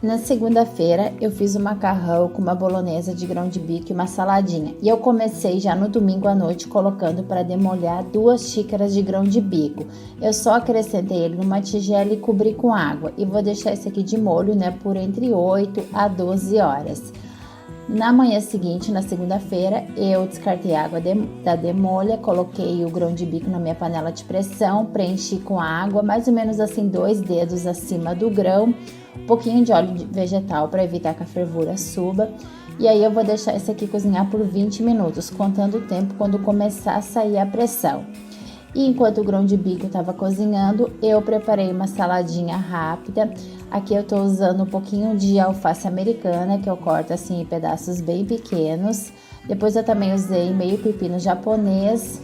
Na segunda-feira eu fiz um macarrão com uma bolonhesa de grão de bico e uma saladinha. E eu comecei já no domingo à noite colocando para demolhar 2 xícaras de grão de bico. Eu só acrescentei ele numa tigela e cobri com água. E vou deixar esse aqui de molho, por entre 8 a 12 horas. Na manhã seguinte, na segunda-feira, eu descartei a água da demolha, coloquei o grão de bico na minha panela de pressão, preenchi com água, mais ou menos assim 2 dedos acima do grão, um pouquinho de óleo vegetal para evitar que a fervura suba. E aí eu vou deixar esse aqui cozinhar por 20 minutos, contando o tempo quando começar a sair a pressão. E enquanto o grão de bico estava cozinhando, eu preparei uma saladinha rápida. Aqui eu estou usando um pouquinho de alface americana, que eu corto assim em pedaços bem pequenos. Depois eu também usei meio pepino japonês,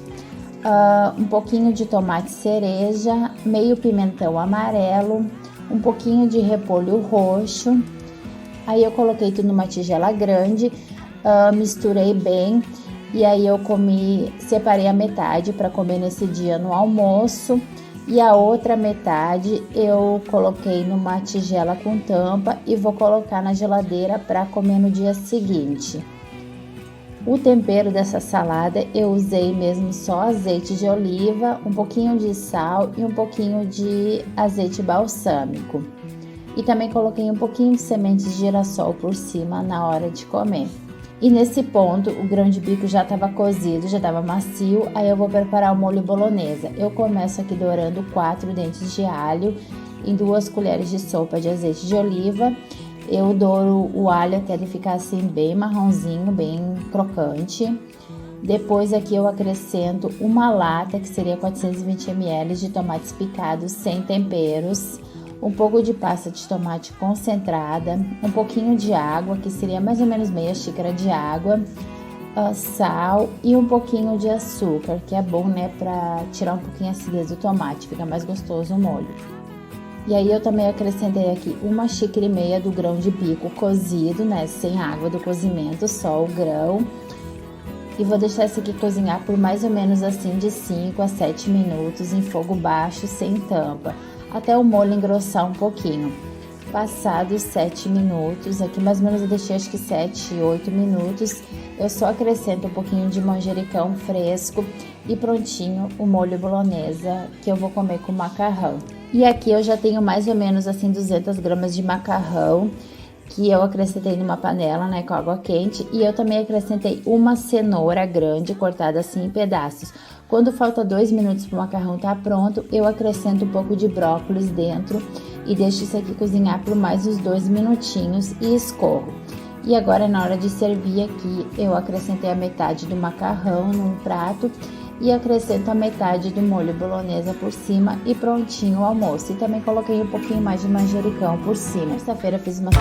um pouquinho de tomate cereja, meio pimentão amarelo, um pouquinho de repolho roxo. Aí eu coloquei tudo numa tigela grande, misturei bem. E aí eu separei a metade para comer nesse dia no almoço e a outra metade eu coloquei numa tigela com tampa e vou colocar na geladeira para comer no dia seguinte. O tempero dessa salada eu usei mesmo só azeite de oliva, um pouquinho de sal e um pouquinho de azeite balsâmico. E também coloquei um pouquinho de sementes de girassol por cima na hora de comer. E nesse ponto, o grão de bico já estava cozido, já estava macio, aí eu vou preparar o molho bolonhesa. Eu começo aqui dourando 4 dentes de alho em 2 colheres de sopa de azeite de oliva. Eu douro o alho até ele ficar assim bem marronzinho, bem crocante. Depois aqui eu acrescento uma lata, que seria 420 ml de tomates picados sem temperos, um pouco de pasta de tomate concentrada, um pouquinho de água, que seria mais ou menos meia xícara de água, sal e um pouquinho de açúcar, que é bom, para tirar um pouquinho a acidez do tomate, fica mais gostoso o molho. E aí eu também acrescentei aqui 1,5 xícaras do grão de bico cozido, sem água do cozimento, só o grão. E vou deixar esse aqui cozinhar por mais ou menos assim de 5 a 7 minutos em fogo baixo, sem tampa, até o molho engrossar um pouquinho. Passados 7 minutos, aqui mais ou menos eu deixei acho que 7, 8 minutos, eu só acrescento um pouquinho de manjericão fresco e prontinho o molho bolonhesa que eu vou comer com macarrão. E aqui eu já tenho mais ou menos assim 200 gramas de macarrão, que eu acrescentei numa panela, com água quente, e eu também acrescentei uma cenoura grande cortada assim em pedaços. Quando falta 2 minutos para o macarrão estar pronto, eu acrescento um pouco de brócolis dentro e deixo isso aqui cozinhar por mais uns 2 minutinhos e escorro. E agora na hora de servir aqui, eu acrescentei a metade do macarrão num prato e acrescento a metade do molho bolonhesa por cima e prontinho o almoço. E também coloquei um pouquinho mais de manjericão por cima. Terça-feira fiz uma...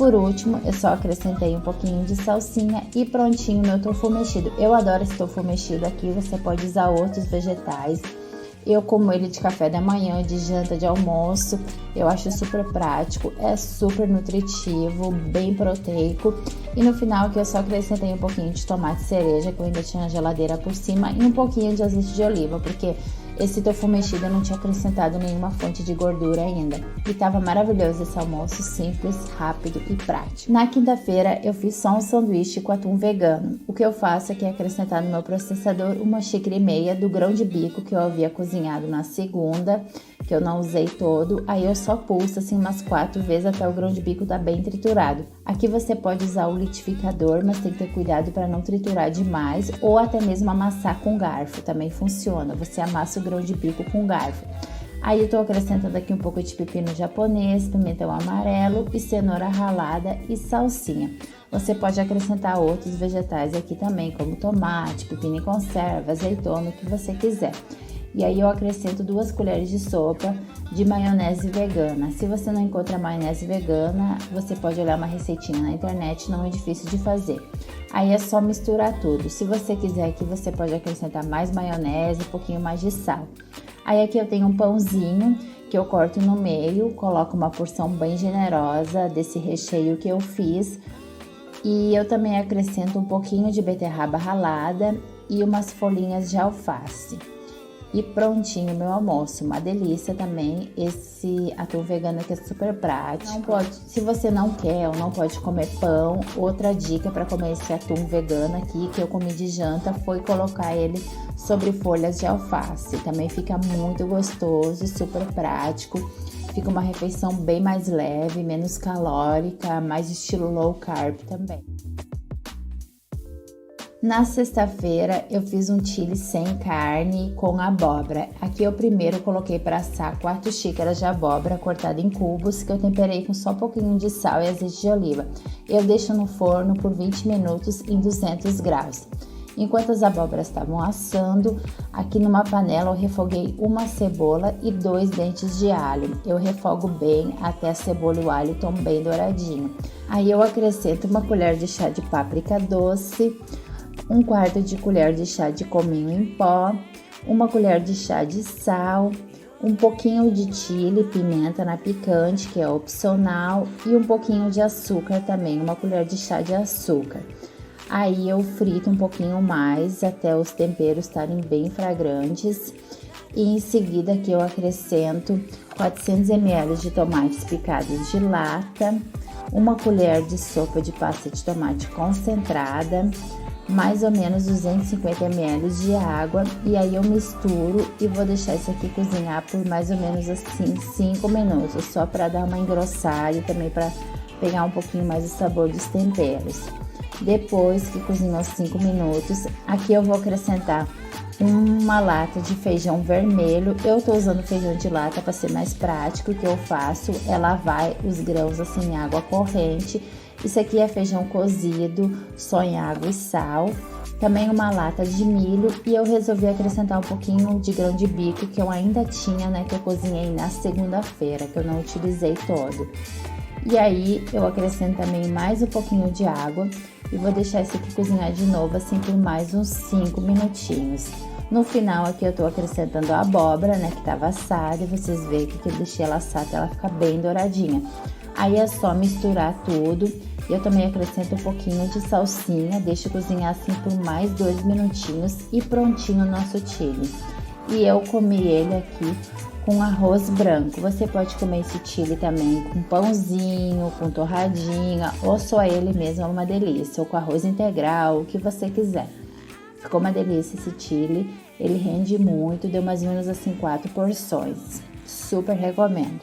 por último, eu só acrescentei um pouquinho de salsinha e prontinho meu tofu mexido. Eu adoro esse tofu mexido aqui, você pode usar outros vegetais. Eu como ele de café da manhã, de janta, de almoço. Eu acho super prático, é super nutritivo, bem proteico. E no final aqui eu só acrescentei um pouquinho de tomate cereja, que eu ainda tinha na geladeira por cima, e um pouquinho de azeite de oliva, porque esse tofu mexido eu não tinha acrescentado nenhuma fonte de gordura ainda. E tava maravilhoso esse almoço, simples, rápido e prático. Na quinta-feira eu fiz só um sanduíche com atum vegano. O que eu faço é que acrescentar no meu processador 1,5 xícara do grão de bico que eu havia cozinhado na segunda, que eu não usei todo. Aí eu só pulso assim umas 4 vezes até o grão de bico tá bem triturado. Aqui você pode usar o liquidificador, mas tem que ter cuidado para não triturar demais, ou até mesmo amassar com garfo, também funciona. Você amassa o grão de bico com garfo. Aí eu tô acrescentando aqui um pouco de pepino japonês, pimentão amarelo e cenoura ralada e salsinha. Você pode acrescentar outros vegetais aqui também, como tomate, pepino em conserva, azeitona, o que você quiser. E aí eu acrescento 2 colheres de sopa de maionese vegana. Se você não encontra maionese vegana, você pode olhar uma receitinha na internet, não é difícil de fazer. Aí é só misturar tudo. Se você quiser aqui, você pode acrescentar mais maionese, um pouquinho mais de sal. Aí aqui eu tenho um pãozinho que eu corto no meio, coloco uma porção bem generosa desse recheio que eu fiz. E eu também acrescento um pouquinho de beterraba ralada e umas folhinhas de alface. E prontinho meu almoço, uma delícia também, esse atum vegano aqui é super prático. Não pode, se você não quer ou não pode comer pão, outra dica para comer esse atum vegano aqui que eu comi de janta foi colocar ele sobre folhas de alface. Também fica muito gostoso, super prático, fica uma refeição bem mais leve, menos calórica, mais estilo low carb também. Na sexta-feira eu fiz um chili sem carne com abóbora. Aqui eu primeiro coloquei para assar 4 xícaras de abóbora cortada em cubos, que eu temperei com só um pouquinho de sal e azeite de oliva. Eu deixo no forno por 20 minutos em 200 graus. Enquanto as abóboras estavam assando, aqui numa panela eu refoguei uma cebola e 2 dentes de alho. Eu refogo bem até a cebola e o alho estão bem douradinho. Aí eu acrescento uma colher de chá de páprica doce, 1/4 de colher de chá de cominho em pó, 1 colher de chá de sal, um pouquinho de chile, pimenta na picante, que é opcional, e um pouquinho de açúcar também, 1 colher de chá de açúcar. Aí eu frito um pouquinho mais até os temperos estarem bem fragrantes. E em seguida aqui eu acrescento 400 ml de tomates picados de lata, 1 colher de sopa de pasta de tomate concentrada, mais ou menos 250 ml de água, e aí eu misturo e vou deixar isso aqui cozinhar por mais ou menos assim 5 minutos, só para dar uma engrossada e também para pegar um pouquinho mais o sabor dos temperos. Depois que cozinhou 5 minutos, aqui eu vou acrescentar uma lata de feijão vermelho. Eu tô usando feijão de lata para ser mais prático. O que eu faço é lavar os grãos assim em água corrente. Isso aqui é feijão cozido, só em água e sal. Também uma lata de milho, e eu resolvi acrescentar um pouquinho de grão de bico que eu ainda tinha, né, que eu cozinhei na segunda-feira, que eu não utilizei todo. E aí eu acrescento também mais um pouquinho de água e vou deixar isso aqui cozinhar de novo assim por mais uns 5 minutinhos. No final aqui eu tô acrescentando a abóbora, né, que tava assada, e vocês veem que eu deixei ela assar até ela ficar bem douradinha. Aí é só misturar tudo, e eu também acrescento um pouquinho de salsinha, deixo cozinhar assim por mais 2 minutinhos e prontinho o nosso chili. E eu comi ele aqui com arroz branco. Você pode comer esse chili também com pãozinho, com torradinha, ou só ele mesmo, é uma delícia, ou com arroz integral, o que você quiser. Ficou uma delícia esse chili, ele rende muito, deu mais ou menos assim 4 porções. Super recomendo.